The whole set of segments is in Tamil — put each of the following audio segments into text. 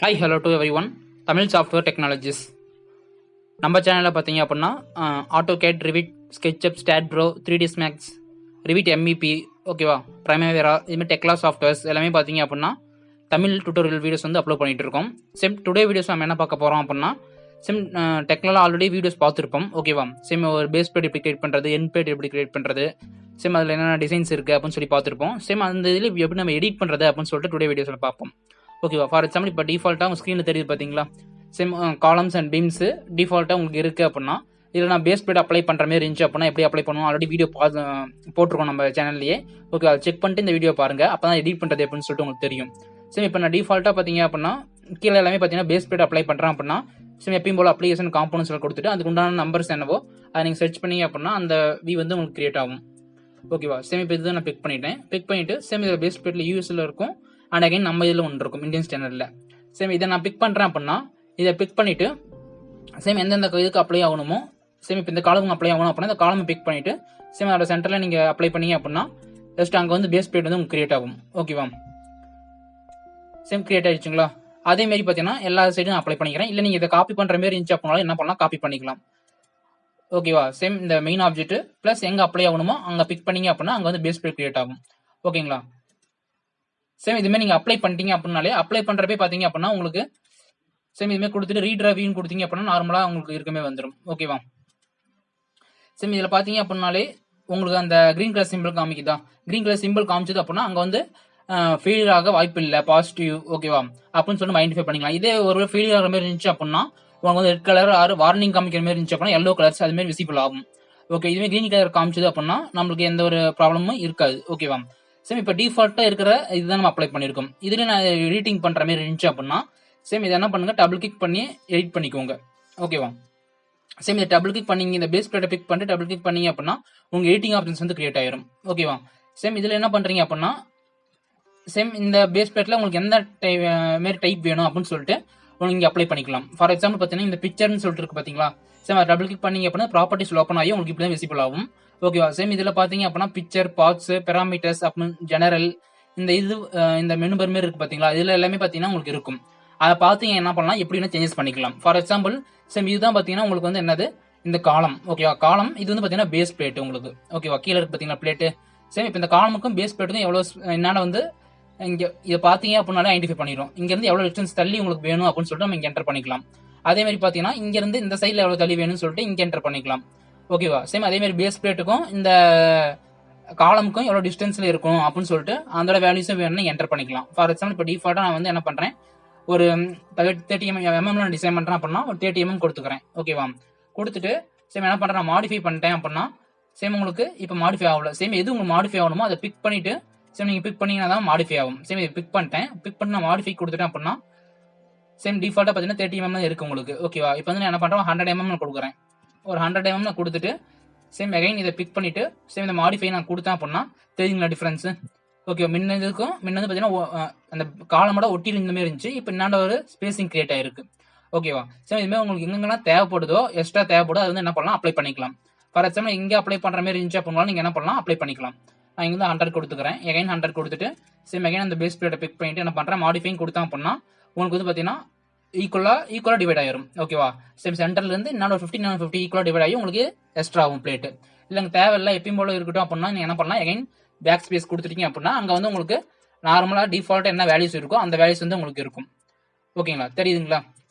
Hi hello to everyone Tamil software technologies நம்ம சேனலில் பார்த்தீங்க அப்படின்னா AutoCAD Revit SketchUp STAAD Pro 3ds Max Revit MEP ஓகேவா பிரைமவேரா இதுமாதிரி டெக்லா சாஃப்ட்வேர்ஸ் எல்லாமே பார்த்தீங்க அப்படின்னா தமிழ் டுட்டோரியல் வீடியோஸ் வந்து அப்லோட் பண்ணிட்டு இருக்கோம். டுடே வீடியோஸ் நம்ம என்ன பார்க்க போகிறோம் அப்படின்னா டெக்லாவில் ஆல்ரெடி வீடியோஸ் பார்த்துருப்போம் ஓகேவா. ஒரு பேஸ் பிளேட் எப்படி கிரியேட் பண்ணுறது, என் பிளேட் எப்படி கிரியேட் பண்ணுறது, அதில் என்னென்ன டிசைன்ஸ் இருக்குது அப்படின்னு சொல்லி பார்த்துருப்போம். அந்த இதில் எப்படி நம்ம எடிட் பண்ணுறது அப்படின்னு சொல்லிட்டு டுடே வீடியோஸில் பார்ப்போம் ஓகேவா. ஃபார் எக்ஸாம்பிள் இப்போ டிஃபால்ட்டாக உங்கள் ஸ்க்ரீனில் தெரியுது பார்த்தீங்களா, காலம்ஸ் அண்ட் பீம்ஸ் டிஃபால்ட்டாக உங்களுக்கு இருக்குது அப்படின்னா இதில் நான் பேஸ் பிளேட் அப்ளை பண்ணுற மாதிரி இருந்துச்சு அப்படின்னா எப்படி அப்ளை பண்ணுவோம் ஆல்ரெடி வீடியோ போட்டிருக்கோம் நம்ம சேனல்லையே ஓகே. அதை செக் பண்ணிட்டு இந்த வீடியோ பாருங்கள், அப்போ தான் எடிட் பண்ணுறது அப்படின்னு சொல்லிட்டு உங்களுக்கு தெரியும். இப்போ நான் டிஃபால்ட்டாக பார்த்தீங்க அப்படின்னா கீழே எல்லாமே பார்த்தீங்கன்னா பேஸ் பிளேட் அப்ளை பண்ணுறேன் அப்படின்னா எப்பயும் போல் அப்ளிகேஷன் காம்போனன்ட்ஸில் கொடுத்துட்டு அதுக்கு உண்டான நம்பர்ஸ் என்னவோ அதை நீங்கள் சர்ச் பண்ணீங்க அப்படின்னா அந்த வி வந்து உங்களுக்கு கிரியேட் ஆகும் ஓகேவா. இப்போ இதுதான் நான் பிக் பண்ணிவிட்டு இதில் பேஸ் பிளேட்டில் யூஎஸ்ல இருக்கும் அண்ட் அகைன் நம்ம இதில் ஒன்று இருக்கும் இந்தியன் ஸ்டாண்டர்டில். இதை நான் பிக் பண்ணுறேன் அப்படின்னா இதை பிக் பண்ணிவிட்டு எந்தெந்த இதுக்கு அப்ளை ஆகணுமோ இப்போ இந்த காலம் அப்ளை ஆகணும் அப்படின்னா இந்த காலம் பிக் பண்ணிவிட்டு அதோட சென்டரில் நீங்கள் அப்ளை பண்ணீங்க அப்படின்னா ஜஸ்ட் அங்கே வந்து பேஸ் பிளேட் வந்து உங்களுக்கு கிரியேட் ஆகும் ஓகேவா. கிரியேட் ஆயிடுச்சுங்களா. அதே மாதிரி பார்த்தீங்கன்னா எல்லா சைடும் நான் அப்ளை பண்ணிக்கிறேன். இல்லை நீங்கள் இதை காப்பி பண்ணுற மாதிரி இருந்துச்சு அப்படின்னாலும் என்ன பண்ணலாம், காப்பி பண்ணிக்கலாம் ஓகேவா. இந்த மெயின் ஆப்ஜெக்ட் ப்ளஸ் எங்கே அப்ளை ஆகணுமோ அங்கே பிக் பண்ணீங்க அப்படின்னா அங்கே வந்து பேஸ் பிளேட் கிரியேட் ஆகும் ஓகேங்களா. இதுமாதிரி நீங்கள் அப்ளை பண்ணிட்டீங்க அப்படின்னாலே அப்ளை பண்ணுறப்பே பார்த்தீங்க அப்படின்னா உங்களுக்கு இதுமாதிரி கொடுத்துட்டு ரீட்ராவின்னு கொடுத்தீங்க அப்படின்னா நார்மலாக உங்களுக்கு இருக்கமே வந்துடும் ஓகேவா. இதில் பார்த்தீங்க அப்படின்னாலே உங்களுக்கு அந்த கிரீன் கலர் சிம்பிள் காமிக்குதா, கிரீன் கலர் சிம்பிள் காமிச்சது அப்படின்னா அங்கே வந்து ஃபெயிலியர் ஆக வாய்ப்பு இல்லை, பாசிட்டிவ் ஓகேவா அப்படின்னு சொல்லி ஐடென்டிஃபை பண்ணிக்கலாம். இதே ஒரு ஃபெயிலியர் ஆகிற மாதிரி இருந்துச்சு அப்படின்னா உங்களுக்கு வந்து ரெட் கலர் ஆறு வார்னிங் காமிக்கிற மாதிரி இருந்துச்சு அப்படின்னா எல்லோ கலர்ஸ் அது மாதிரி விசிபிள் ஆகும் ஓகே. இதுவே கிரீன் கலர் காமிச்சது அப்படின்னா நம்மளுக்கு எந்த ஒரு ப்ராப்ளமும் இருக்காது ஓகேவா. இப்போ டிஃபால்ட்டாக இருக்கிற இதுதான் நம்ம அப்ளை பண்ணியிருக்கோம். இதுல நான் எடிட்டிங் பண்ணுற மாதிரி இருந்துச்சு அப்படின்னா இதை என்ன பண்ணுங்க, டபுள் கிளிக் பண்ணி எடிட் பண்ணிக்கோங்க ஓகேவா. இதை டபுள் கிளிக் பண்ணீங்க, இந்த பேஸ் பிளேட்டை பிக் பண்ணிட்டு டபுள் கிளிக் பண்ணீங்க அப்படின்னா உங்க எடிட்டிங் ஆப்ஷன்ஸ் வந்து கிரியேட் ஆயிரும் ஓகேவா. இதில் என்ன பண்றீங்க அப்படின்னா இந்த பேஸ் பிளேட்ல உங்களுக்கு எந்த மாரி டைப் வேணும் அப்படின்னு சொல்லிட்டு நீங்க அப்ளை பண்ணிக்கலாம். ஃபார் எக்ஸாம்பிள் பார்த்தீங்கன்னா இந்த பிக்சர்னு சொல்லிட்டு இருக்கு பார்த்தீங்களா, டபுள் கிளிக் பண்ணீங்க அப்படின்னா ப்ராப்பர்ட்டிஸ் ஓப்பன் ஆகி உங்களுக்கு இப்படி விசிபிள் ஆகும் ஓகேவா. இதுல பாத்தீங்க அப்படின்னா பிக்சர், பார்ட்ஸ், பெராமீட்டர்ஸ் அப்படின்னு ஜெனரல் இந்த மெனு பர் மாதிரி இருக்கு பாத்தீங்களா, இதுல எல்லாமே பாத்தீங்கன்னா உங்களுக்கு இருக்கும். அதை பார்த்து என்ன பண்ணலாம், எப்படின்னா சேஞ்சஸ் பண்ணிக்கலாம். ஃபார் எக்ஸாம்பிள் இதுதான் பாத்தீங்கன்னா உங்களுக்கு வந்து என்னது இந்த காலம் ஓகேவா. காலம் இது வந்து பாத்தீங்கன்னா பேஸ் பிளேட் உங்களுக்கு ஓகேவா, கீழே இருக்கு பாத்தீங்கன்னா பிளேட்டு. இப்போ இந்த காலமுக்கும் பேஸ் பிளேட்டுக்கும் எவ்வளவு என்னால வந்து இங்க இதை பாத்தீங்க அப்படின்னாலே ஐடென்டிஃபை பண்ணிடும். இங்க இருந்து எவ்வளவு டிஸ்டன்ஸ் தள்ளி உங்களுக்கு வேணும் அப்படின்னு சொல்லிட்டு நம்ம இங்க என்டர் பண்ணிக்கலாம். அதே மாதிரி பாத்தீங்கன்னா இங்க இருந்து இந்த சைட்ல எவ்வளவு தள்ளி வேணும்னு சொல்லிட்டு இங்க என்டர் பண்ணிக்கலாம் ஓகேவா. அதே மாதிரி பேஸ் பிளேட்டுக்கும் இந்த காலமுக்கும் எவ்வளவு டிஸ்டன்ஸ்ல இருக்கும் அப்படின்னு சொல்லிட்டு அதோட வேல்யூஸும் வேணும்னு என்டர் பண்ணிக்கலாம். ஃபார் எக்ஸாம்பிள் இப்போ டிஃபால்ட்டா நான் வந்து என்ன பண்றேன், ஒரு 30 mm டிசைன் பண்றேன் அப்படின்னா ஒரு 30 mm கொடுத்துக்கிறேன் ஓகேவா. கொடுத்துட்டு என்ன பண்றேன், மாடிஃபை பண்ணிட்டேன் அப்படின்னா உங்களுக்கு இப்போ மாடிஃபை ஆகல. எது உங்களுக்கு மாடிஃபை ஆகணுமோ அதை பிக் பண்ணிட்டு நீங்க பிக் பண்ணீங்கன்னா தான் மாடிஃபை ஆகும். இதை பிக் பண்ணிட்டேன், பிக் பண்ணி நான் மாடிஃபை கொடுத்துட்டேன் அப்படின்னா டிஃபால்ட்டா பார்த்தீங்கன்னா 30 mm இருக்கு உங்களுக்கு ஓகேவா. இப்போ வந்து நான் என்ன பண்றேன், 100 mm கொடுக்குறேன். ஒரு 100 mm கொடுத்துட்டு அகைன் இதை பிக் பண்ணிட்டு இந்த மாடிஃபை நான் கொடுத்தேன் அப்படின்னா தெரியுங்களா டிஃபரன்ஸ் ஓகே. முன்னதுக்கும் முன்னது பார்த்தீங்கன்னா அந்த காலமோட ஒட்டியில் இந்த மாதிரி இருந்துச்சு, இப்போ என்னாண்ட ஒரு ஸ்பேசிங் கிரியேட் ஆயிருக்கு ஓகேவா. இதுமாதிரி உங்களுக்கு எங்கெங்கெல்லாம் தேவைப்படுதோ எக்ஸ்ட்ரா தேவைப்படுதோ அது வந்து என்ன பண்ணலாம், அப்ளை பண்ணிக்கலாம். ஃபார் எக்ஸாம்பிள் இங்கே அப்ளை பண்ற மாதிரி இருந்துச்சு அப்படின்னா நீங்க என்ன பண்ணலாம், அப்ளை பண்ணிக்கலாம். நான் இங்க 100 கொடுத்துக்கிறேன், எகைன் 100 கொடுத்துட்டு எகைன் அந்த பேஸ் பிளேட்டை பிக் பண்ணிட்டு என்ன பண்றேன், மாடிஃபைங் கொடுத்தேன் அப்படின்னா உங்களுக்கு வந்து பாத்தீங்கன்னா ஈக்குவலா டிவைட் ஆயிரும் ஓகேவா. சென்டர்ல இருந்து இன்னொரு 50 ஈக்குவலா டிவைட் ஆகி உங்களுக்கு எக்ஸ்ட்ரா ஆகும் பிளேட். இல்லைங்க தேவையில்லை எப்பயும் போல இருக்கட்டும் அப்படின்னா நீங்க என்ன பண்ணலாம், எகைன் பேக் ஸ்பேஸ் கொடுத்துட்டீங்க அப்படின்னா அங்க வந்து உங்களுக்கு நார்மலா டிஃபால்ட்டா என்ன வேல்யூஸ் இருக்கோ அந்த வேல்யூஸ் வந்து உங்களுக்கு இருக்கும் ஓகேங்களா, தெரியுதுங்களா.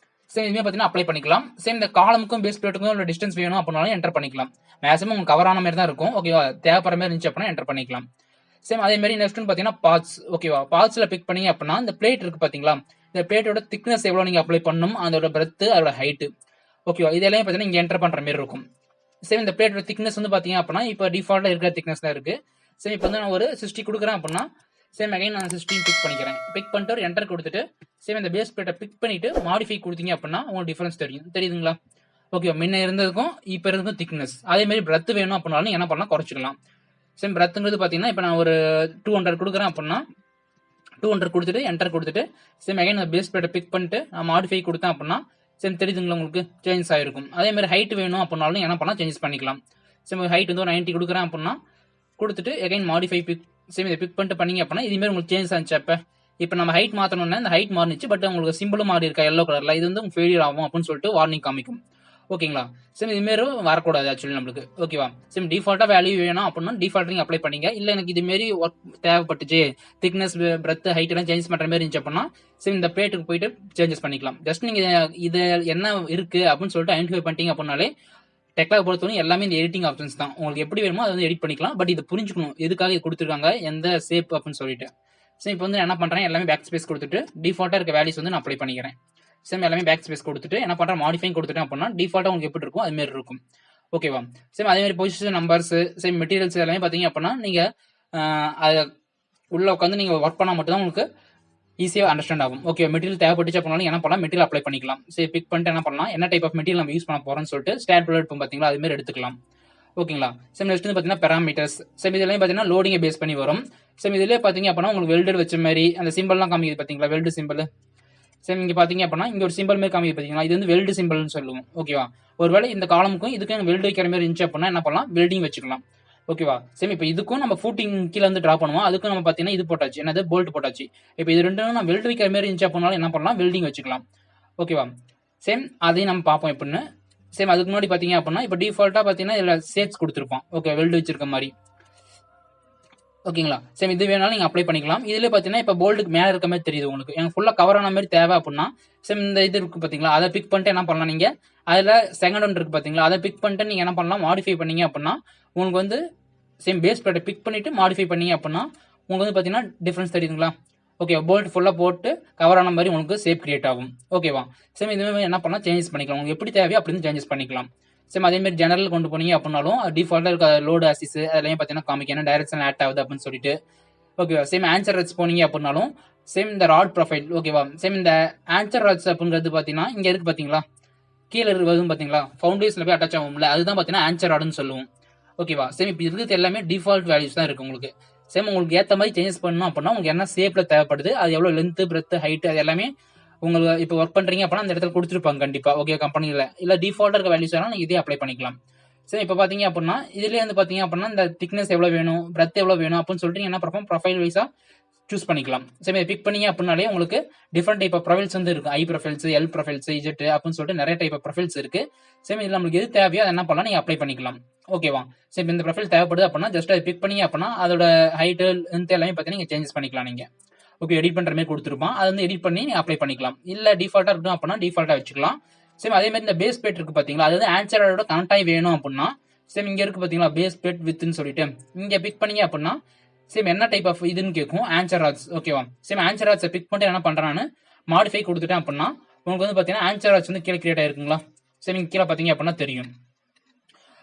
இதுமே பாத்தீங்கன்னா அப்ளை பண்ணிக்கலாம். இந்த காலமுக்கும் பேஸ் பிளேட்டுக்கும் உள்ள டிஸ்டன்ஸ் வேணும் அப்படின்னாலும் என்டர் பண்ணிக்கலாம். மேக்ஸிமம் உங்களுக்கு கவர் ஆன மாதிரி தான் இருக்கும் ஓகேவா, தேவைப்படுற மாதிரி இருந்துச்சு அப்படின்னா என்டர் பண்ணிக்கலாம். அதே மாதிரி நெக்ஸ்ட் பாத்தீங்கன்னா பார்ட்ஸ் ஓகேவா. பார்ட்ஸ்ல பிக் பண்ணீங்க அப்படின்னா இந்த பிளேட் இருக்கு பாத்தீங்களா, இந்த பிளேட்டோட திக்னஸ் எவ்வளவு நீங்க அப்ளை பண்ணணும், அதோட பிரெத், அதோட ஹைட் ஓகேவா, இதெல்லாம் பாத்தீங்கன்னா இங்க என்டர் பண்ற மாதிரி இருக்கும். இந்த பிளேட்டோட திக்னஸ் வந்து பாத்தீங்க அப்படின்னா இப்போ டிஃபால்ட்டா இருக்கிற திக்னஸ் தான் இருக்கு. இப்போ வந்து நான் ஒரு 60 கொடுக்குறேன் அப்படின்னா அகைன் நான் 16 பிக் பண்ணிக்கிறேன். பிக் பண்ணிட்டு ஒரு என்டர் கொடுத்துட்டு இந்த பேஸ் பிளேட்டை பிக் பண்ணிட்டு மாடிஃபை கொடுத்தீங்க அப்படின்னா உங்களுக்கு டிஃபரன்ஸ் தெரியுதுங்களா ஓகே. முன்ன இருந்ததுக்கும் இப்போ இருந்ததுக்கும் திக்னஸ். அதே மாதிரி பிரெத் வேணும் அப்படின்னாலும் என்ன பண்ணலாம், குறைச்சிக்கலாம். பிரெத்துங்கிறது பாத்தீங்கன்னா இப்போ நான் ஒரு 200 கொடுக்குறேன் அப்படின்னா 200 கொடுத்துட்டு என்டர் கொடுத்துட்டு அகைன் அந்த பேஸ் பிளேட்டை பிக் பண்ணிட்டு நான் மாடிஃபை கொடுத்தேன் அப்படின்னா தெரியுதுங்களா உங்களுக்கு சேஞ்ச் ஆயிருக்கும். அதே மாதிரி ஹைட் வேணும் அப்படின்னாலும் என்ன பண்ணலாம், சேஞ்சஸ் பண்ணிக்கலாம். ஹைட் வந்து ஒரு 90 கொடுக்குறேன் அப்படின்னா கொடுத்துட்டு எகைன் மாடிஃபை பிக் இதை பிக் பண்ணிட்டு பண்ணீங்க அப்படின்னா இது மாதிரி உங்களுக்கு சேஞ்ச் ஆச்சு. அப்ப இப்போ நம்ம ஹைட் மாற்றணும்னா இந்த ஹைட் மாறிச்சு, பட் உங்களுக்கு சிம்பிளும் மாறி இருக்கா எல்லோ கலர்ல, இது வந்து ஃபெயிலியர் ஆகும் அப்படின்னு சொல்லிட்டு வார்னிங் காமிக்கும். ஓகேங்களா? சேம் இதுமாரி வரக்கூடாது ஆக்சுவலி நம்மளுக்கு. ஓகேவா? சேம் டிஃபால்ட்டா வேல்யூ வேணும் அப்படின்னா டிஃபால்ட் நீங்க அப்ளை பண்ணீங்க. இல்ல எனக்கு இதுமாரி ஒர்க் தேவைப்பட்டுச்சு, திக்னஸ், பிரெத், ஹைட் எல்லாம் சேஞ்ச் பண்ற மாதிரி இருந்துச்சு அப்படின்னா சேம் இந்த பிளேட்டுக்கு போயிட்டு சேஞ்சஸ் பண்ணிக்கலாம். ஜஸ்ட் நீங்க இது என்ன இருக்கு அப்படின்னு சொல்லிட்டு ஐடென்டிஃபை பண்ணிட்டீங்க அப்படின்னாலே டெக்லா பொறுத்தவரை எல்லாமே இந்த எடிட்டிங் ஆப்ஷன்ஸ் தான். உங்களுக்கு எப்படி வேணுமோ அதை வந்து எடிட் பண்ணிக்கலாம். பட் இது புரிஞ்சுக்கணும் எதுக்காக இது கொடுத்துருக்காங்க, எந்த ஷேப் அப்படின்னு சொல்லிட்டு. சரி, இப்போ வந்து என்ன பண்றேன், எல்லாமே பேக் ஸ்பேஸ் கொடுத்துட்டு டிஃபால்ட்டா இருக்க வேல்யூஸ் வந்து நான் அப்ளை பண்ணிக்கிறேன். சேம் எல்லாமே பேக் ஸ்பேஸ் கொடுத்துட்டு என்ன பண்றேன், மாடிஃபைங் கொடுத்துட்டேன் அப்படின்னா டிஃபால்ட்டா உங்களுக்கு எப்படி இருக்கும் அது மாதிரி இருக்கும். ஓகேவா? சேம் அதே மாதிரி பொசிஷன் நம்பர்ஸ், சேம் மெட்டீரியல்ஸ் எல்லாமே பாத்தீங்க அப்படின்னா நீங்க அதை உள்ள உட்காந்து நீங்க ஒர்க் பண்ணா மட்டும் தான் உங்களுக்கு ஈஸியாக அண்டர்ஸ்டாண்ட் ஆகும். ஓகே, மெட்டீரியல் தேவைப்பட்டுச்சு அப்படின்னாலும் என்ன பண்ணலாம், மெட்டீரியல் அப்ளை பண்ணிக்கலாம். சரி, பிக் பண்ணிட்டு என்ன பண்ணலாம், என்ன டைப் ஆஃப் மெட்டீரியல் நம்ம யூஸ் பண்ண போறோம்னு சொல்லிட்டு ஸ்டாட் எடுப்போம் பாத்தீங்களா, அது மாதிரி எடுத்துக்கலாம். ஓகேங்களா? சேம் நெக்ஸ்ட் வந்து பாத்தீங்கன்னா பேராமீட்டர்ஸ். சேம் இதெல்லாம் பாத்தீங்கன்னா லோடிங்கை பேஸ் பண்ணி வரும். சேம் இதுலேயே பாத்தீங்க அப்படின்னா உங்களுக்கு வெல்டட் வச்ச மாதிரி அந்த சிம்பிள்லாம் காமிக்குது பாத்தீங்களா, வெல்டு சிம்பிள். சேம் இங்க பாத்தீங்க அப்படின்னா இங்க ஒரு சிம்பிள் மாதிரி காமிக்குது பாத்தீங்களா, இது வந்து வெல்டு சிம்பிள்னு சொல்லுவோம். ஓகேவா? ஒருவேளை இந்த காலமுக்கும் இதுக்கும் வெல்டு வைக்கிற மாதிரி இருந்துச்சு அப்படின்னா என்ன பண்ணலாம், வெல்டிங் வச்சுக்கலாம். ஓகேவா? சரி, இப்போ இதுக்கும் நம்ம ஃபூட்டிங் கீழே வந்து டிரா பண்ணுவோம், அதுக்கும் நம்ம பாத்தீங்கன்னா இது போட்டாச்சு, என்னது போல்ட் போட்டாச்சு. இப்போ இது ரெண்டும் நம்ம வெல்டு வைக்கிற மாதிரி இருந்துச்சு அப்படின்னாலும் என்ன பண்ணலாம், வெல்டிங் வச்சுக்கலாம். ஓகேவா? சேம் அதையும் நம்ம பார்ப்போம் எப்படின்னு. சேம் அதுக்கு முன்னாடி பாத்தீங்க அப்படின்னா இப்போ டிஃபால்ட்டா பாத்தீங்கன்னா இதுல ஷேப்ஸ் கொடுத்துருப்போம். ஓகே, வெல்டு வச்சிருக்க மாதிரி. ஓகேங்களா? சேம் இது வேணாலும் நீங்க அப்ளை பண்ணிக்கலாம். இதுல பாத்தீங்கன்னா இப்போ போல்டுக்கு மேல இருக்க மாதிரி தெரியுது உங்களுக்கு, எனக்கு ஃபுல்லா கவர் ஆன மாதிரி தேவை அப்படின்னா சேம் இந்த இது இருக்கு பாத்தீங்களா, அதை பிக் பண்ணிட்டு என்ன பண்ணலாம், நீங்க அதுல செகண்ட் ஒன் இருக்கு பாத்தீங்களா, அதை பிக் பண்ணிட்டு நீங்க என்ன பண்ணலாம், மாடிஃபை பண்ணீங்க அப்படின்னா உங்களுக்கு வந்து சேம் பேஸ் பிளேட்டை பிக் பண்ணிட்டு மாடிஃபை பண்ணீங்க அப்படின்னா உங்களுக்கு வந்து பாத்தீங்கன்னா டிஃபரன்ஸ் தெரியுதுங்களா. ஓகே, போல்ட் ஃபுல்லா போட்டு கவர் ஆன மாதிரி உங்களுக்கு ஷேப் கிரியேட் ஆகும். ஓகேவா? சேம் இதுவே என்ன பண்ணலாம், சேஞ்சஸ் பண்ணிக்கலாம், உங்களுக்கு எப்படி தேவையோ அப்படி சேஞ்சஸ் பண்ணிக்கலாம். சேம் அதே மாதிரி ஜெனரல் கொண்டு போனீங்க அப்படின்னாலும் டிஃபால்ட்டா இருக்க லோடு ஆசிஸ் அதெல்லாம் பாத்தீங்கன்னா காமிக்கணும், டைரக்ஷன் ஆட் ஆகுது அப்படின்னு சொல்லிட்டு. ஓகேவா? சேம் ஆன்சர் ராட்ஸ் போனீங்க அப்படின்னாலும் சேம் இந்த ராட் ப்ரொஃபைல். ஓகேவா? சேம் இந்த ஆன்சர் ராட்ஸ் அப்படிங்கிறது பாத்தீங்கன்னா இங்க இருக்கு பாத்தீங்களா, கீழே இருக்கிறது பாத்தீங்களா, ஃபவுண்டேஷன்ல போய் அட்டாச் ஆகும்ல, அதுதான் பாத்தீங்கன்னா ஆன்சர் ராட்னு சொல்லுவோம். ஓகேவா? சேம் இப்போ இருக்கிறது எல்லாமே டிஃபால்ட் வேல்யூஸ் தான் இருக்கு உங்களுக்கு. சேம் உங்களுக்கு ஏற்ற மாதிரி சேஞ்சஸ் பண்ணணும் அப்படின்னா உங்களுக்கு என்ன ஷேப்ல தேவைப்படுது, அது எவ்வளவு லென்த், பிரெத், ஹைட், அது எல்லாமே உங்களுக்கு இப்போ ஒர்க் பண்றீங்க அப்படின்னா அந்த இடத்துல கொடுத்துருப்பாங்க கண்டிப்பா. ஓகே, கம்பெனில இல்ல டிஃபால்ட்டா இருக்க வேல்யூஸ் எல்லாம் நீங்க இதே அப்ளை பண்ணிக்கலாம். சரி, இப்போ பாத்தீங்க அப்படின்னா இதுலயே வந்து பாத்தீங்க அப்படின்னா இந்த திக்னஸ் எவ்வளவு வேணும், பிரெத் எவ்வளவு வேணும் அப்படின்னு சொல்லிட்டு என்ன பண்ணுவோம், ப்ரொஃபைல் வைஸா சூஸ் பண்ணிக்கலாம். சரி, பிக் பண்ணீங்க அப்படின்னாலே உங்களுக்கு டிஃபரெண்ட் டைப் ஆஃப் ப்ரொஃபைல்ஸ் வந்து இருக்கு. ஐ ப்ரொஃபைல்ஸ், எல் ப்ரொஃபைல்ஸ், இஜெட் அப்படின்னு சொல்லிட்டு நிறைய டைப் ஆஃப் ப்ரொஃபைல்ஸ் இருக்கு. சரி, இதுல நம்மளுக்கு எது தேவையோ அதை என்ன பண்ணலாம், நீங்க அப்ளை பண்ணிக்கலாம். ஓகேவா? சரி, இந்த ப்ரொஃபைல் தேவைப்படுது அப்படின்னா ஜஸ்ட் அதை பிக் பண்ணீங்க அப்படின்னா அதோட ஹைட், லென்த் எல்லாமே பார்த்தீங்கன்னா நீங்க சேஞ்சஸ் பண்ணிக்கலாம். நீங்க ஓகே, எடிட் பண்ற மாதிரி கொடுத்துருப்பான், அதை வந்து எடிட் பண்ணி நீங்க அப்ளை பண்ணிக்கலாம். இல்ல டிஃபால்ட்டா இருக்கணும் அப்படின்னா டிஃபால்ட்டா வச்சுக்கலாம். சரி, அதே மாதிரி இந்த பேஸ் பிளேட் இருக்கு பாத்தீங்களா, அது வந்து ஆன்சரோட கனெக்ட் ஆகி வேணும் அப்படின்னா சேம் இங்க இருக்கு பாத்தீங்களா பேஸ் பிளேட் வித்னு சொல்லிட்டு இங்க பிக் பண்ணீங்க அப்படின்னா சேம் என்ன டைப் ஆஃப் இதுன்னு கேட்கும், ஆன்சர் ராட்ஸ். ஓகேவா? சேம் ஆன்சர் ராட்ஸை பிக் பண்ணிட்டு என்ன பண்றான்னு மாடிஃபை கொடுத்துட்டேன் அப்படின்னா உங்களுக்கு வந்து பாத்தீங்கன்னா ஆன்சர் ராட்ஸ் வந்து கீழே கிரியேட் ஆயிருக்குங்களா. சேம் இங்க கீழே பாத்தீங்க அப்படின்னா தெரியும்.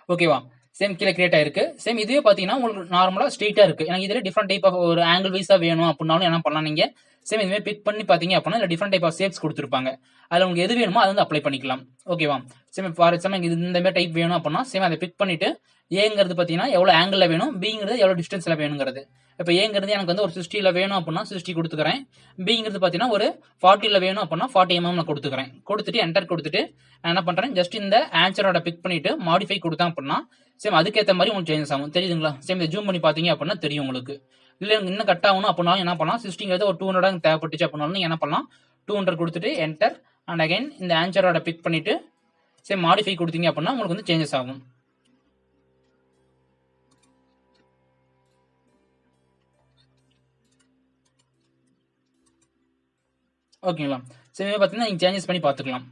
ஓகேவா? சேம் கீழே கிரியேட் ஆயிருக்கு. சேம் இதுவே பாத்தீங்கன்னா உங்களுக்கு நார்மலா ஸ்ட்ரெயிட்டா இருக்கு. எனக்கு இதுல டிஃபரெண்ட் டைப் ஆஃப் ஒரு ஆங்கிள் வைஸா வேணும் அப்படின்னாலும் என்ன பண்ணலாம், நீங்க சேம் இதுவே பிக் பண்ணி பாத்தீங்க அப்படின்னா இல்ல டிஃபரெண்ட் டைப் ஆஃப் ஷேப்ஸ் கொடுத்துருப்பாங்க, அதுல உங்களுக்கு எது வேணுமோ அதை வந்து அப்ளை பண்ணிக்கலாம். ஓகேவா? சேம் ஃபார் எக்ஸாம்பிள் இந்த மாதிரி டைப் வேணும் அப்படின்னா சேம் அதை பிக் பண்ணிட்டு ஏங்கிறது பாத்தீங்கன்னா எவ்வளவு ஆங்கிள் வேணும், பிங்கிறது எவ்வளவு டிஸ்டன்ஸ்ல வேணுங்கிறது. இப்ப ஏங்கிறது எனக்கு வந்து ஒரு 60ல வேணும் அப்படின்னா 60 கொடுத்துக்கிறேன். பிங்கிறது பாத்தீங்கன்னா ஒரு 40ல வேணும் அப்படின்னா 40 mm நான் கொடுத்துக்கிறேன். கொடுத்துட்டு என்டர் கொடுத்துட்டு நான் என்ன பண்றேன், ஜஸ்ட் இந்த ஆன்சரோட பிக் பண்ணிட்டு மாடிஃபை கொடுத்தேன் அப்படின்னா சேம் அதுக்கேற்ற மாதிரி உங்களுக்கு சேஞ்சஸ் ஆகும். தெரியுதுங்களா? சேம் இதை ஜூம் பண்ணி பாத்தீங்க அப்படின்னா தெரியும் உங்களுக்கு. இல்ல இன்னும் கட் ஆகணும் அப்படின்னாலும் என்ன பண்ணலாம், 60ங்கிறது ஒரு 200 தேவைப்பட்டுச்சு அப்படின்னாலும் நீங்க என்ன பண்ணலாம், 200 கொடுத்துட்டு என்டர் அண்ட் அகைன் இந்த ஆன்சரோட பிக் பண்ணிட்டு சேம் மாடிஃபை கொடுத்தீங்க அப்படின்னா உங்களுக்கு வந்து சேஞ்சஸ் ஆகும். ஓகேங்களா? சரி, பாத்தீங்கன்னா நீங்க சேஞ்சஸ் பண்ணி பாத்துக்கலாம்.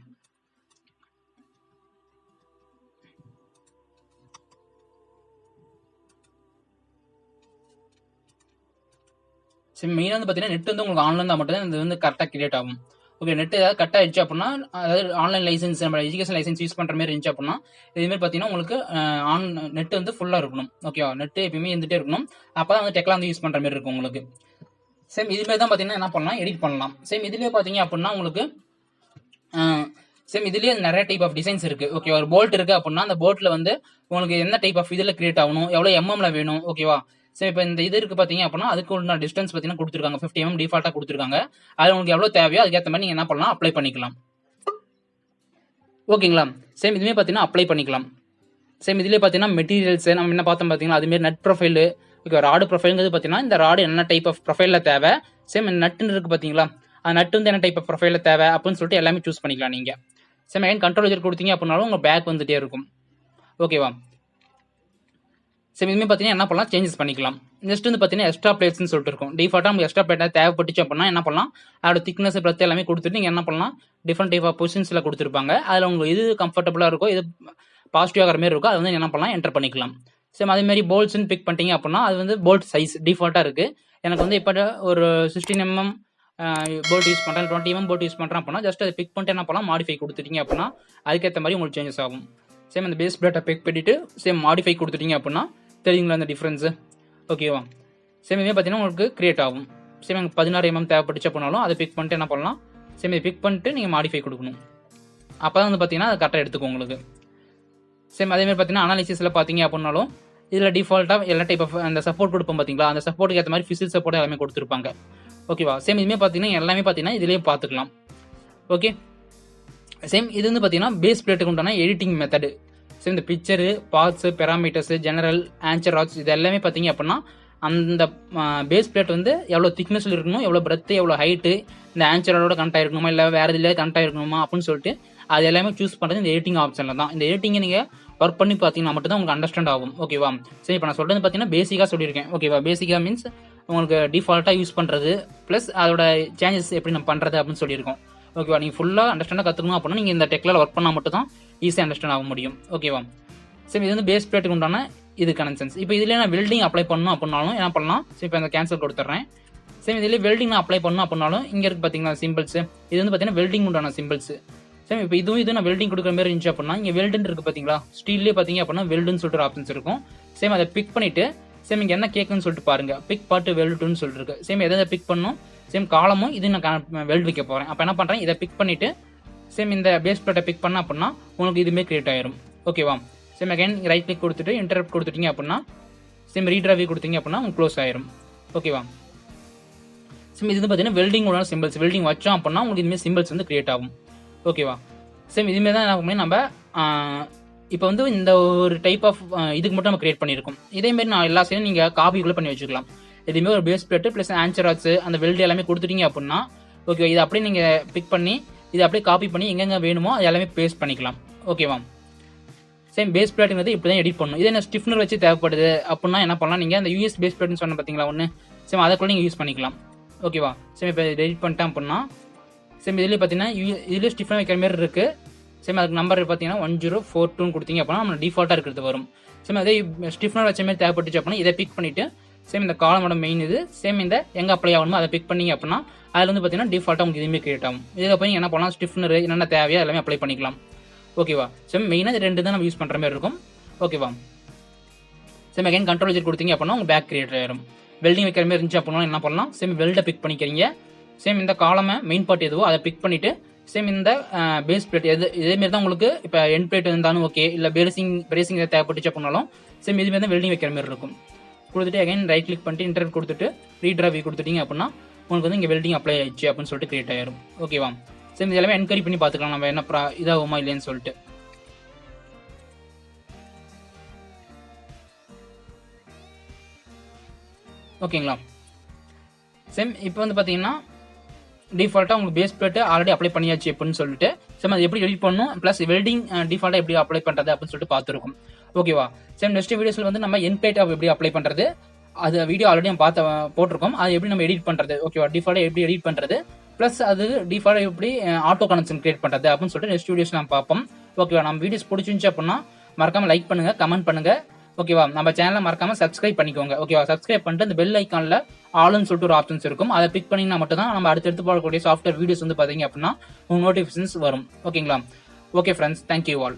சரி, மெயினா வந்து பாத்தீங்கன்னா நெட் வந்து உங்களுக்கு ஆன்லைன் தான் மட்டும் தான் இது வந்து கரெக்டா கிரியேட் ஆகும். ஓகே, நெட் ஏதாவது கட் ஆயிடுச்சு அப்படின்னா அதாவது ஆன்லைன் லைசன்ஸ் நம்ம எஜுகேஷன் லைசன்ஸ் யூஸ் பண்ற மாதிரி இருந்துச்சு அப்படின்னா இதே மாதிரி பாத்தீங்கன்னா உங்களுக்கு ஆன் நெட் வந்து ஃபுல்லா இருக்கணும். ஓகேவா? நெட் எப்பயுமே இருந்துட்டே இருக்கணும், அப்பதான் வந்து டெக்லா வந்து யூஸ் பண்ற மாதிரி இருக்கும் உங்களுக்கு. சேம் இது மாதிரி தான் பாத்தீங்கன்னா என்ன பண்ணலாம், எடிட் பண்ணலாம். சேம் இதுலயே பாத்தீங்க அப்படின்னா உங்களுக்கு சேம் இதுலயே நிறைய டைப் ஆஃப் டிசைன்ஸ் இருக்கு. ஓகே, ஒரு போல்ட் இருக்கு அப்படின்னா அந்த போல்ட்ல வந்து உங்களுக்கு என்ன டைப் ஆஃப் இதுல கிரியேட் ஆகணும், எவ்வளவு எம்எம்ல வேணும். ஓகேவா? சரி, இப்போ இந்த இது இருக்கு பாத்தீங்க அப்படின்னா அதுக்கு உள்ள டிஸ்டன்ஸ் பாத்தீங்கன்னா கொடுத்துருக்காங்க 50 mm டிஃபால்ட்டா கொடுத்துருக்காங்க. அது உங்களுக்கு எவ்வளவு தேவையோ அதுக்கேற்ற மாதிரி நீங்க என்ன பண்ணலாம், அப்ளை பண்ணிக்கலாம். ஓகேங்களா? சேம் இதுவே பாத்தீங்கன்னா அப்ளை பண்ணிக்கலாம். சேம் இதுலேயே பார்த்தீங்கன்னா மெட்டீரியல்ஸ் நம்ம என்ன பார்த்தோம் பார்த்தீங்கன்னா அதுமாரி நட் ப்ரொஃபைல். ஓகே, ராடு ப்ரொஃபைலுங்கிறது பார்த்தீங்கன்னா இந்த ராடு என்ன டைப் ஆஃப் ப்ரொஃபைலில் தேவை. சேம் நட்டுன்னு இருக்குது பார்த்தீங்களா, அந்த நட்டு வந்து என்ன டைப் ஆஃப் ப்ரொஃபைலில் தேவை அப்படின்னு சொல்லிட்டு எல்லாமே சூஸ் பண்ணிக்கலாம் நீங்கள். சேம் அகைன் கண்ட்ரோல் வச்சு கொடுத்தீங்க அப்படின்னாலும் உங்கள் பேக் வந்துட்டே இருக்கும். ஓகேவா. சேம் இதுமாதிரி பார்த்தீங்கன்னா என்ன பண்ணலாம், சேஞ்சஸ் பண்ணிக்கலாம். நெக்ஸ்ட் வந்து பார்த்தீங்கன்னா எக்ஸ்ட்ரா பிளேட்ஸ்னு சொல்லிட்டு இருக்கும். டிஃபால்ட்டாக நமக்கு எக்ஸ்ட்ரா பிளேட்டாக தேவைப்பட்டுச்சு அப்படின்னா என்ன பண்ணலாம், அதோட திக்னஸ் பிரத் எல்லாமே கொடுத்துட்டு நீங்கள் என்ன பண்ணலாம், டிஃப்ரெண்ட் டைப் ஆஃப் பொசிஷன்ஸில் கொடுத்துருப்பாங்க. அதில் உங்களுக்கு இது கம்ஃபர்டபுளாக இருக்கோ, இது பாசிட்டிவ் ஆகிற மாதிரி இருக்கும், அது வந்து என்ன பண்ணலாம், என்டர் பண்ணிக்கலாம். சேம் அதேமாதிரி போல்ட்ஸ்ன்னு பிக் பண்ணிட்டீங்க அப்படின்னா அது வந்து போல்ட் சைஸ் டிஃபால்ட்டாக இருக்குது. எனக்கு வந்து இப்போ ஒரு 16 mm போல்ட் யூஸ் பண்ணுறேன், 20 mm போல்ட் யூஸ் பண்ணுறேன் அப்படின்னா ஜஸ்ட் அதை பிக் பண்ணிட்டு என்ன பண்ணலாம், மாடிஃபை கொடுத்துட்டீங்க அப்படின்னா அதுக்கேற்ற மாதிரி உங்களுக்கு சேஞ்சஸ் ஆகும். சேம் அந்த பேஸ் பிளேட்டை பிக் பண்ணிட்டு சேம் மாடிஃபை கொடுத்துட்டீங்க அப்படின்னா தெரியுங்களா அந்த டிஃப்ரென்ஸு. ஓகேவா. சேம் இதே பார்த்தீங்கன்னா உங்களுக்கு கிரியேட் ஆகும். சேம் எனக்கு 16 mm தேவைப்பட்டுச்சு அப்படின்னாலும் அதை பிக் பண்ணிட்டு என்ன பண்ணலாம், சேம் இதை பிக் பண்ணிட்டு நீங்கள் மாடிஃபை கொடுக்கணும். அப்போ தான் வந்து பார்த்தீங்கன்னா அது கரெக்டாக எடுத்துக்கும் உங்களுக்கு. சேம் அதேமாதிரி பார்த்தீங்கன்னா அனாலிசிஸில் பார்த்தீங்க அப்படின்னாலும் இதில் டிஃபால்ட்டாக எல்லா டைப் ஆஃப் அந்த சப்போர்ட் கொடுப்போம் பார்த்தீங்களா, அந்த சப்போர்ட்டுக்கு ஏற்ற மாதிரி ஃபிசிக்கல் சப்போர்ட் எல்லாமே கொடுத்துருப்பாங்க. ஓகேவா. சேம் இதுமாதிரி பார்த்தீங்கன்னா எல்லாமே பார்த்தீங்கன்னா இதிலேயே பார்த்துக்கலாம். ஓகே. சேம் இது வந்து பார்த்தீங்கன்னா பேஸ் பிளேட்டுக்கு உண்டான எடிட்டிங் மெத்தடு. சேம் இந்த picture, parts, parameters, general, anchor rods இது எல்லாமே பார்த்தீங்க அப்படின்னா அந்த பேஸ் பிளேட் வந்து எவ்வளோ திக்னஸில் இருக்கணும், எவ்வளோ பிரெத்து, எவ்வளோ ஹைட்டு, இந்த ஆன்சரோட கனெக்ட் ஆகிருக்கணுமா இல்லை வேறு இதில் கனெக்ட் ஆகிருக்கணுமா அப்படின்னு சொல்லிட்டு அது எல்லாமே சூஸ் பண்ணுறது இந்த எடிட்டிங் ஆப்ஷனில் தான். இந்த எடிட்டிங்கை நீங்கள் ஒர்க் பண்ணி பார்த்தீங்கன்னா மட்டும் தான் உங்களுக்கு அண்டர்ஸ்டாண்ட் ஆகும். ஓகேவா. சரி, இப்போ நான் சொல்கிறது பார்த்தீங்கன்னா பேசிக்காக சொல்லியிருக்கேன். ஓகேவா. பேசிக்காக மீன்ஸ் உங்களுக்கு டிஃபால்ட்டாக யூஸ் பண்ணுறது ப்ளஸ் அதோட சேஞ்சஸ் எப்படி நம்ம பண்ணுறது அப்படின்னு சொல்லியிருக்கோம். ஓகேவா. நீங்கள் ஃபுல்லாக அண்டர்ஸ்டாண்டாக கற்றுக்கணும் அப்படின்னா நீங்கள் இந்த டெக்லால் ஒர்க் பண்ணால் மட்டும் தான் ஈஸியாக அண்டர்ஸ்டாண்ட் ஆக முடியும். ஓகேவா. சரி, இது வந்து பேஸ் பிளேட்டுக்கு உண்டான இது கனெக்ஷன்ஸ். இப்போ இதிலே நான் வெல்டிங் அப்ளை பண்ணணும் அப்படின்னாலும் என்ன பண்ணலாம், சரி இப்போ இந்த கேன்சல் கொடுத்துட்றேன். சரி, இதிலே வெல்டிங் நான் அப்ளை பண்ணணும் அப்படின்னாலும் இங்கே இருக்குது பார்த்தீங்கன்னா சிம்பிள்ஸ். இது வந்து பார்த்தீங்கன்னா வெல்டிங் உண்டான சிம்பிள்ஸ். சரி, இப்போ இது நான் வெல்டிங் கொடுக்குற மாதிரி இருந்துச்சு அப்படின்னா இங்கே வெல்டுன்னு இருக்குது பார்த்தீங்களா, ஸ்டீல்லே பார்த்தீங்க அப்படின்னா வெல்டுன்னு சொல்லிட்டு ஆப்ஷன்ஸ் இருக்கும். சேம் அதை பிக் பண்ணிவிட்டு சேம் இங்கே என்ன கேட்குன்னு சொல்லிட்டு பாருங்கள், பிக் பாட்டு வெல்டுன்னு சொல்லிட்டு இருக்கு. சேம் எதை பிக் பண்ணணும், சேம் காலமும் இது நான் வெல்டு வைக்க போகிறேன். அப்போ என்ன பண்ணுறேன், இதை பிக் பண்ணிவிட்டு சேம் இந்த பேஸ் பிளேட்டை பிக் பண்ண அப்படின்னா உங்களுக்கு இதுவுமே கிரியேட் ஆயிரும். ஓகேவா. சேம் அகைன் ரைட் கிளிக் கொடுத்துட்டு இன்டர்ப்ட் கொடுத்துட்டீங்க அப்படின்னா சேம் ரீட்ராவி கொடுத்தீங்க அப்படின்னா உங்களுக்கு க்ளோஸ் ஆயிரும். ஓகேவா. சேம் இது வந்து பார்த்தீங்கன்னா வெல்டிங் உள்ள சிம்பிள்ஸ். வெல்டிங் வச்சோம் அப்படின்னா உங்களுக்கு இதுமாதிரி சிம்பிள்ஸ் வந்து கிரியேட் ஆகும். ஓகேவா. சேம் இதுமாரி தான் என்ன நம்ம இப்போ வந்து இந்த ஒரு டைப் ஆஃப் இதுக்கு மட்டும் நம்ம கிரியேட் பண்ணியிருக்கோம். இதேமாரி நான் எல்லா சைடும் நீங்கள் காப்பிக்குள்ளே பண்ணி வச்சுக்கலாம். இதுவுமே ஒரு base plate plus anchor rods அந்த வெல்டு எல்லாமே கொடுத்துட்டீங்க அப்படின்னா ஓகே, இதை அப்படியே நீங்கள் பிக் பண்ணி இதை அப்படியே காப்பி பண்ணி எங்கெங்கே வேணுமோ அது எல்லாமே பேஸ்ட் பண்ணிக்கலாம். ஓகேவா. சேம் பேஸ் பிளேட்டுங்கிறது இப்படி தான் எடிட் பண்ணணும். இதே என்ன ஸ்டிஃப்னர் வச்சு தேவைப்படுது அப்படின்னா என்ன பண்ணலாம், நீங்கள் அந்த யூஎஸ் பேஸ் பிளேட்னு சொன்ன பார்த்தீங்களா ஒன்று, சேம் அதை கூட நீங்கள் யூஸ் பண்ணிக்கலாம். ஓகேவா. சேம் இப்போ எடிட் பண்ணிட்டேன் அப்படின்னா சேம் இதுலேயே பார்த்தீங்கன்னா இதுலேயே ஸ்டிஃப்னர் வைக்கிற மாதிரி இருக்குது. சேம் அதுக்கு நம்பர் பார்த்தீங்கன்னா 1042 கொடுத்தீங்க அப்படின்னா நம்ம டிஃபால்ட்டாக இருக்கிறது வரும். சேம் அதே ஸ்டிஃப்னர் வச்ச மாதிரி தேவைப்பட்டுச்சு அப்படின்னா இதை பிக் பண்ணிவிட்டு சேம் இந்த காலமோட மெயின் இது சேம் இந்த எங்கே அப்ளை ஆகணுமோ அதை பிக் பண்ணிங்க அப்படின்னா அதில் வந்து பார்த்தீங்கன்னா டிஃபால்ட்டாக உங்களுக்கு இதுவுமே கிரியேட் ஆகும். இதில் போய் என்ன பண்ணலாம், ஸ்டிஃப்னர் என்னென்ன தேவையோ எல்லாமே அப்ளை பண்ணிக்கலாம். ஓகேவா. சேம் மெயினாக இது 2 தான் நம்ம யூஸ் பண்ணுற மாதிரி இருக்கும். ஓகேவா. சேம் அகைன் கண்ட்ரோல் வச்சு கொடுத்தீங்க அப்படின்னா உங்கள் பேக் கிரியேட் ஆயிரும். வெல்டிங் வைக்கிற மாதிரி இருந்துச்சு அப்படின்னா என்ன பண்ணலாம், சேம் வெல்டை பிக் பண்ணிக்கிறீங்க. சேம் இந்த காலமை மெயின் பார்ட் எதுவோ அதை பிக் பண்ணிவிட்டு சேம் இந்த பேஸ் பிளேட் இதேமாரி தான் உங்களுக்கு இப்போ எண்ட் பிளேட் இருந்தாலும் ஓகே, இல்லை பிரேசிங் தேவைப்பட்டுச்சு அப்படின்னாலும் சேம் இதுமாரி தான் வெல்டிங் வைக்கிற மாதிரி இருக்கும். கொடுத்துட்டு அகைன் ரைட் கிளிக் பண்ணிட்டு இன்டர்வியூ கொடுத்துட்டு ரீட்ராவி கொடுத்துட்டீங்க அப்படின்னா உங்களுக்கு வந்து இங்கே வெல்டிங் அப்ளை ஆயிடுச்சு அப்படின்னு சொல்லிட்டு கிரியேட் ஆயிரும். ஓகேவா. சேம் இது எல்லாமே என்கொயரி பண்ணி பார்த்துக்கலாம் நம்ம என்ன இதாகுமா இல்லைன்னு சொல்லிட்டு. ஓகேங்களா. சேம் இப்போ வந்து பார்த்தீங்கன்னா டிஃபால்ட்டாக உங்களுக்கு பேஸ் பிளேட்டு ஆல்ரெடி அப்ளை பண்ணியாச்சு அப்படின்னு சொல்லிட்டு சேம் அது எப்படி எடிட் பண்ணணும் ப்ளஸ் வெல்டிங் டிஃபால்ட்டாக எப்படி அப்ளை பண்ணுறது அப்படின்னு சொல்லிட்டு பார்த்துருக்கோம். ஓகேவா. சேம் நெக்ஸ்ட் வீடியோஸில் வந்து நம்ம என் பிளேட் எப்படி அப்ளை பண்ணுறது அது வீடியோ ஆல்ரெடி நம்ம போட்டிருக்கோம். அது எப்படி நம்ம எடிட் பண்ணுறது, ஓகேவா, டிஃபால்ட்டாக எப்படி எடிட் பண்ணுறது ப்ளஸ் அது டிஃபால்ட்டாக எப்படி ஆட்டோ கனெக்ஷன் கிரியேட் பண்ணுறது அப்படின்னு சொல்லிட்டு நெக்ஸ்ட் வீடியோஸ் நம்ம பார்ப்போம். ஓகேவா. நம்ம வீடியோஸ் பிடிச்சிருந்துச்சு அப்படின்னா மறக்காமல் லைக் பண்ணுங்கள், கமெண்ட் பண்ணுங்கள். ஓகேவா. நம்ம சேனலை மறக்காமல் சப்ஸ்கிரைப் பண்ணிக்கோங்க. ஓகேவா. சப்ஸ்கிரைப் பண்ணிட்டு அந்த பெல் ஐக்கானில் ஆல்னு சொல்லிட்டு ஒரு ஆப்ஷன்ஸ் இருக்கும், அதை பிக் பண்ணிங்கன்னா மட்டும் தான் நம்ம அடுத்தடுத்து போடக்கூடிய சாஃப்ட்வேர் வீடியோஸ் வந்து பார்த்தீங்க அப்படின்னா உங்களுக்கு நோட்டிஃபிகேஷன்ஸ் வரும். ஓகேங்களா. Okay friends, thank you all.